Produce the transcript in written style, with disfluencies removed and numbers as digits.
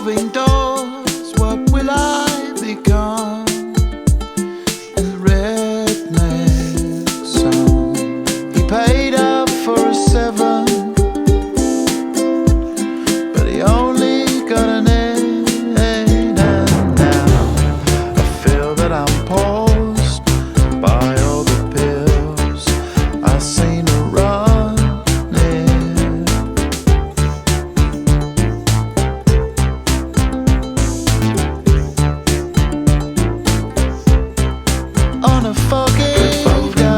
revolving doors, what will I become? And redneck song. He paid up for a 7, but he only got an 8. And now I feel that I'm paused by all the pills I seen her run in. On a foggy day.